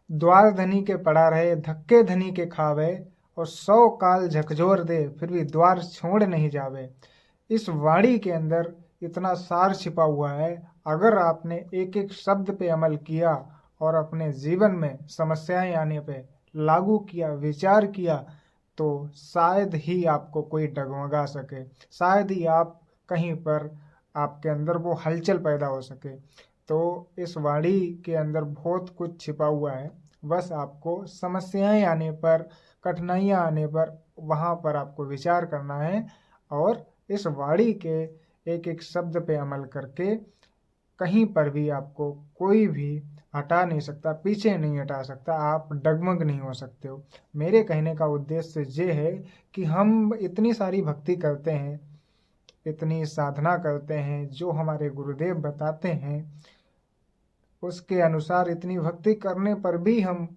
द्वार धनी के पड़ा रहे, धक्के धनी के खावे, और 100 काल झकझोर दे, फिर भी द्वार छोड़ नहीं जावे। इस वाणी के अंदर इतना सार छिपा हुआ है। अगर आपने एक एक शब्द पे अमल किया और अपने जीवन में समस्याएं आने पे लागू किया, विचार किया, तो शायद ही आपको कोई डगमगा सके, शायद ही आप कहीं पर आपके अंदर वो हलचल पैदा हो सके। तो इस वाणी के अंदर बहुत कुछ छिपा हुआ है। बस आपको समस्याएं आने पर, कठिनाइयां आने पर, वहां पर आपको विचार करना है और इस वाणी के एक एक शब्द पे अमल करके कहीं पर भी आपको कोई भी हटा नहीं सकता, पीछे नहीं हटा सकता, आप डगमग नहीं हो सकते हो। मेरे कहने का उद्देश्य ये है कि हम इतनी सारी भक्ति करते हैं, इतनी साधना करते हैं, जो हमारे गुरुदेव बताते हैं उसके अनुसार इतनी भक्ति करने पर भी हम,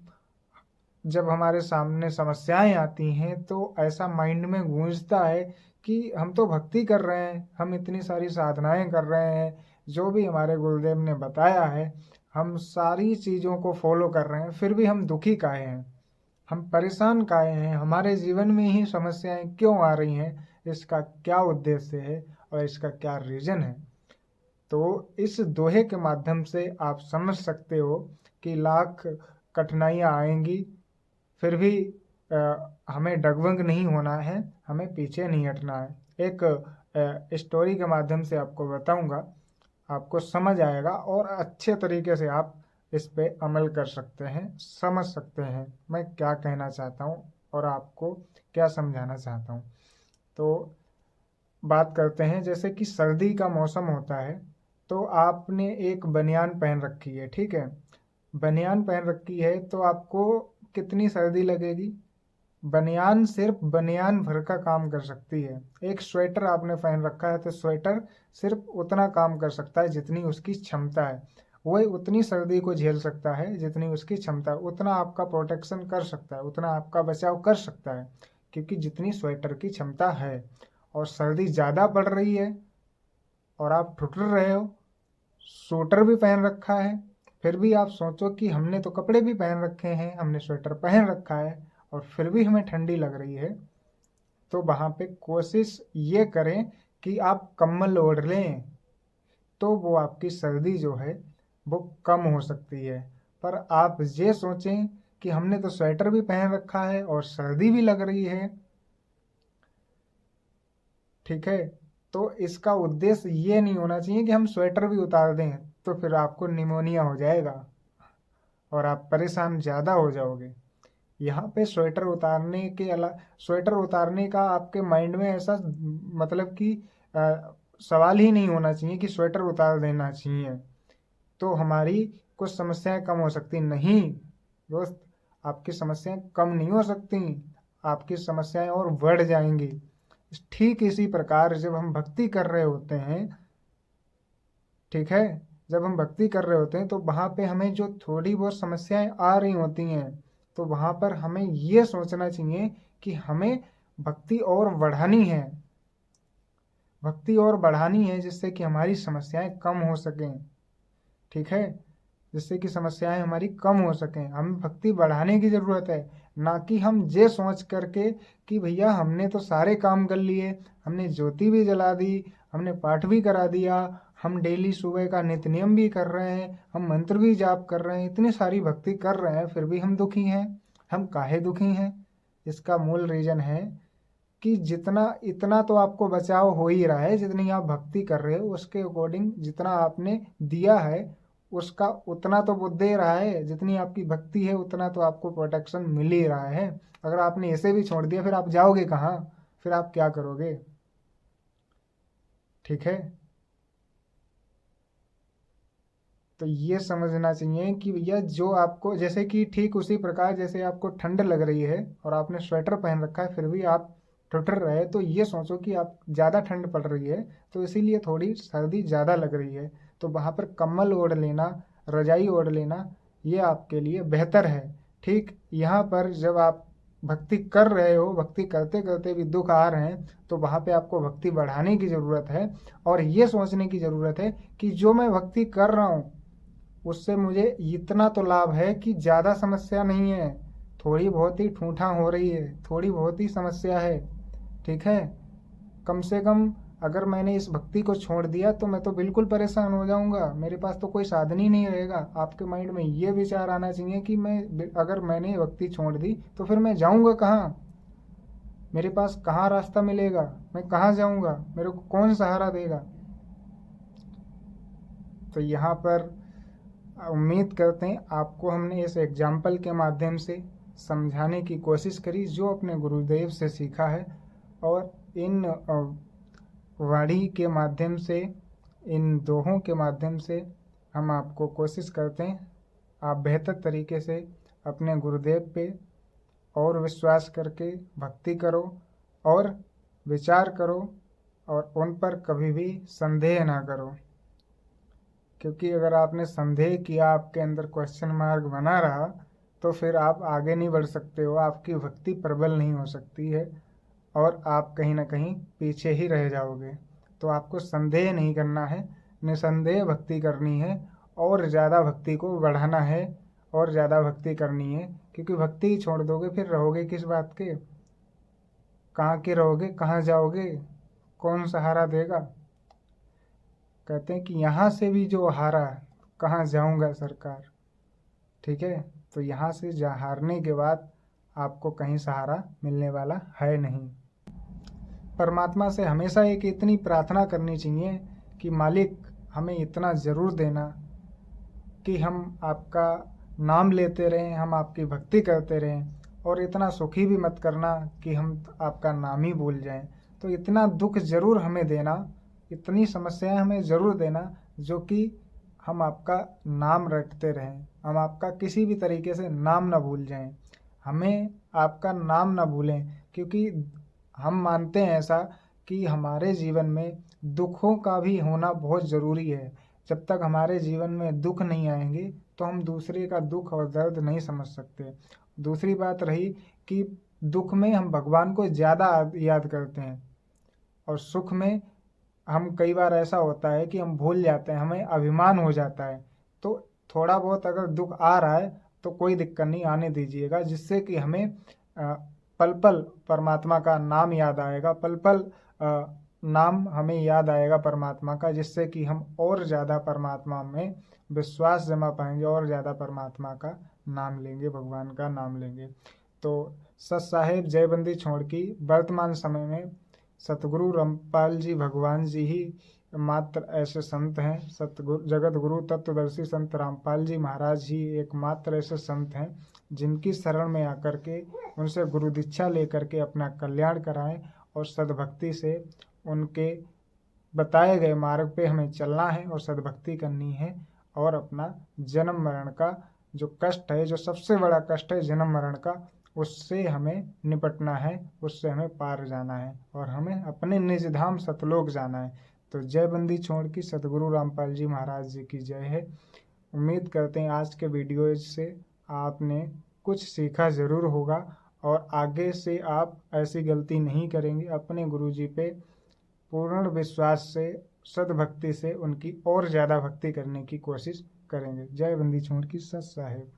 जब हमारे सामने समस्याएं आती हैं तो ऐसा माइंड में गूंजता है कि हम तो भक्ति कर रहे हैं, हम इतनी सारी साधनाएं कर रहे हैं, जो भी हमारे गुरुदेव ने बताया है हम सारी चीज़ों को फॉलो कर रहे हैं, फिर भी हम दुखी काहे हैं, हम परेशान काहे हैं, हमारे जीवन में ही समस्याएं क्यों आ रही हैं, इसका क्या उद्देश्य है और इसका क्या रीज़न है। तो इस दोहे के माध्यम से आप समझ सकते हो कि लाख कठिनाइयाँ आएंगी, फिर भी हमें डगमग नहीं होना है, हमें पीछे नहीं हटना है। एक स्टोरी के माध्यम से आपको बताऊंगा, आपको समझ आएगा और अच्छे तरीके से आप इस पे अमल कर सकते हैं, समझ सकते हैं मैं क्या कहना चाहता हूँ और आपको क्या समझाना चाहता हूँ। तो बात करते हैं, जैसे कि सर्दी का मौसम होता है, तो आपने एक बनियान पहन रखी है, ठीक है। बनियान पहन रखी है तो आपको कितनी सर्दी लगेगी? बनियान सिर्फ बनियान भर का काम कर सकती है। एक स्वेटर आपने पहन रखा है तो स्वेटर सिर्फ उतना काम कर सकता है जितनी उसकी क्षमता है, वही उतनी सर्दी को झेल सकता है जितनी उसकी क्षमता है, उतना आपका प्रोटेक्शन कर सकता है, उतना आपका बचाव कर सकता है, क्योंकि जितनी स्वेटर की क्षमता है। और सर्दी ज़्यादा पड़ रही है और आप ठुठुर रहे हो, स्वेटर भी पहन रखा है, फिर भी आप सोचो कि हमने तो कपड़े भी पहन रखे हैं, हमने स्वेटर पहन रखा है और फिर भी हमें ठंडी लग रही है, तो वहाँ पे कोशिश ये करें कि आप कम्बल ओढ़ लें, तो वो आपकी सर्दी जो है वो कम हो सकती है। पर आप ये सोचें कि हमने तो स्वेटर भी पहन रखा है और सर्दी भी लग रही है, ठीक है। तो इसका उद्देश्य ये नहीं होना चाहिए कि हम स्वेटर भी उतार दें, तो फिर आपको निमोनिया हो जाएगा और आप परेशान ज़्यादा हो जाओगे। यहाँ पे स्वेटर उतारने के स्वेटर उतारने का आपके माइंड में ऐसा मतलब कि सवाल ही नहीं होना चाहिए कि स्वेटर उतार देना चाहिए तो हमारी कुछ समस्याएं कम हो सकती। नहीं दोस्त, आपकी समस्याएं कम नहीं हो सकती, आपकी समस्याएं और बढ़ जाएंगी। ठीक इसी प्रकार जब हम भक्ति कर रहे होते हैं, ठीक है, जब हम भक्ति कर रहे होते हैं तो वहाँ पे हमें जो थोड़ी बहुत समस्याएं आ रही होती हैं, तो वहाँ पर हमें ये सोचना चाहिए कि हमें भक्ति और बढ़ानी है, भक्ति और बढ़ानी है जिससे कि हमारी समस्याएं कम हो सकें, ठीक है, जिससे कि समस्याएं हमारी कम हो सकें। हमें भक्ति बढ़ाने की ज़रूरत है, ना कि हम ये सोच करके कि भैया हमने तो सारे काम कर लिए, हमने ज्योति भी जला दी, हमने पाठ भी करा दिया, हम डेली सुबह का नित्य नियम भी कर रहे हैं, हम मंत्र भी जाप कर रहे हैं, इतनी सारी भक्ति कर रहे हैं, फिर भी हम दुखी हैं। हम काहे दुखी हैं? इसका मूल रीज़न है कि जितना इतना तो आपको बचाव हो ही रहा है, जितनी आप भक्ति कर रहे हो उसके अकॉर्डिंग जितना आपने दिया है उसका उतना तो वो दे रहा है, जितनी आपकी भक्ति है उतना तो आपको प्रोटेक्शन मिल ही रहा है। अगर आपने ऐसे भी छोड़ दिया फिर आप जाओगे कहाँ, फिर आप क्या करोगे, ठीक है। तो ये समझना चाहिए कि भैया जो आपको, जैसे कि ठीक उसी प्रकार जैसे आपको ठंड लग रही है और आपने स्वेटर पहन रखा है फिर भी आप ठुठुर रहे, तो ये सोचो कि आप ज़्यादा ठंड पड़ रही है तो इसीलिए थोड़ी सर्दी ज़्यादा लग रही है, तो वहाँ पर कम्बल ओढ़ लेना, रजाई ओढ़ लेना, ये आपके लिए बेहतर है। ठीक यहाँ पर जब आप भक्ति कर रहे हो, भक्ति करते करते भी दुख आ रहे हैं, तो वहाँ पे आपको भक्ति बढ़ाने की ज़रूरत है और ये सोचने की ज़रूरत है कि जो मैं भक्ति कर रहा हूँ उससे मुझे इतना तो लाभ है कि ज़्यादा समस्या नहीं है, थोड़ी बहुत ही ठूठा हो रही है, थोड़ी बहुत ही समस्या है, ठीक है। कम से कम अगर मैंने इस भक्ति को छोड़ दिया तो मैं तो बिल्कुल परेशान हो जाऊंगा, मेरे पास तो कोई साधन ही नहीं रहेगा। आपके माइंड में ये विचार आना चाहिए कि मैं अगर मैंने भक्ति छोड़ दी तो फिर मैं जाऊंगा कहाँ, मेरे पास कहाँ रास्ता मिलेगा, मैं कहाँ जाऊंगा, मेरे को कौन सहारा देगा। तो यहाँ पर उम्मीद करते हैं आपको हमने इस एग्जाम्पल के माध्यम से समझाने की कोशिश करी जो अपने गुरुदेव से सीखा है, और इन वाणी के माध्यम से, इन दोहों के माध्यम से हम आपको कोशिश करते हैं आप बेहतर तरीके से अपने गुरुदेव पे और विश्वास करके भक्ति करो और विचार करो, और उन पर कभी भी संदेह ना करो, क्योंकि अगर आपने संदेह किया, आपके अंदर क्वेश्चन मार्क बना रहा, तो फिर आप आगे नहीं बढ़ सकते हो, आपकी भक्ति प्रबल नहीं हो सकती है और आप कहीं ना कहीं पीछे ही रह जाओगे। तो आपको संदेह नहीं करना है, निसंदेह भक्ति करनी है और ज़्यादा भक्ति को बढ़ाना है और ज़्यादा भक्ति करनी है, क्योंकि भक्ति ही छोड़ दोगे फिर रहोगे किस बात के, कहाँ के रहोगे, कहाँ जाओगे, कौन सहारा देगा। कहते हैं कि यहाँ से भी जो हारा कहाँ जाऊँगा सरकार, ठीक है। तो यहाँ से हारने के बाद आपको कहीं सहारा मिलने वाला है नहीं। परमात्मा से हमेशा एक इतनी प्रार्थना करनी चाहिए कि मालिक हमें इतना ज़रूर देना कि हम आपका नाम लेते रहें, हम आपकी भक्ति करते रहें, और इतना सुखी भी मत करना कि हम आपका नाम ही भूल जाएं। तो इतना दुख ज़रूर हमें देना, इतनी समस्याएं हमें ज़रूर देना जो कि हम आपका नाम रटते रहें, हम आपका किसी भी तरीके से नाम ना भूल जाएं, हमें आपका नाम ना भूलें, क्योंकि हम मानते हैं ऐसा कि हमारे जीवन में दुखों का भी होना बहुत ज़रूरी है। जब तक हमारे जीवन में दुख नहीं आएंगे तो हम दूसरे का दुख और दर्द नहीं समझ सकते। दूसरी बात रही कि दुख में हम भगवान को ज़्यादा याद करते हैं, और सुख में हम कई बार ऐसा होता है कि हम भूल जाते हैं, हमें अभिमान हो जाता है। तो थोड़ा बहुत अगर दुख आ रहा है तो कोई दिक्कत नहीं, आने दीजिएगा, जिससे कि हमें पल पल परमात्मा का नाम याद आएगा, पल पल नाम हमें याद आएगा परमात्मा का, जिससे कि हम और ज़्यादा परमात्मा में विश्वास जमा पाएंगे और ज़्यादा परमात्मा का नाम लेंगे, भगवान का नाम लेंगे। तो सत साहेब जयबंदी छोड़ की वर्तमान समय में सतगुरु रामपाल जी भगवान जी ही मात्र ऐसे संत हैं। सतगुरु जगत गुरु तत्वदर्शी संत रामपाल जी महाराज ही एकमात्र ऐसे संत हैं जिनकी शरण में आकर के उनसे गुरु दीक्षा लेकर के अपना कल्याण कराएं और सद्भक्ति से उनके बताए गए मार्ग पे हमें चलना है और सद्भक्ति करनी है, और अपना जन्म मरण का जो कष्ट है, जो सबसे बड़ा कष्ट है जन्म मरण का, उससे हमें निपटना है, उससे हमें पार जाना है और हमें अपने निज धाम सतलोक जाना है। तो जय बंदी छोड़ की सतगुरु रामपाल जी महाराज जी की जय है। उम्मीद करते हैं आज के वीडियो से आपने कुछ सीखा ज़रूर होगा और आगे से आप ऐसी गलती नहीं करेंगे। अपने गुरु जी पे पूर्ण विश्वास से, सद्भक्ति से उनकी और ज़्यादा भक्ति करने की कोशिश करेंगे। जय बंदी छोड़ की सत साहेब।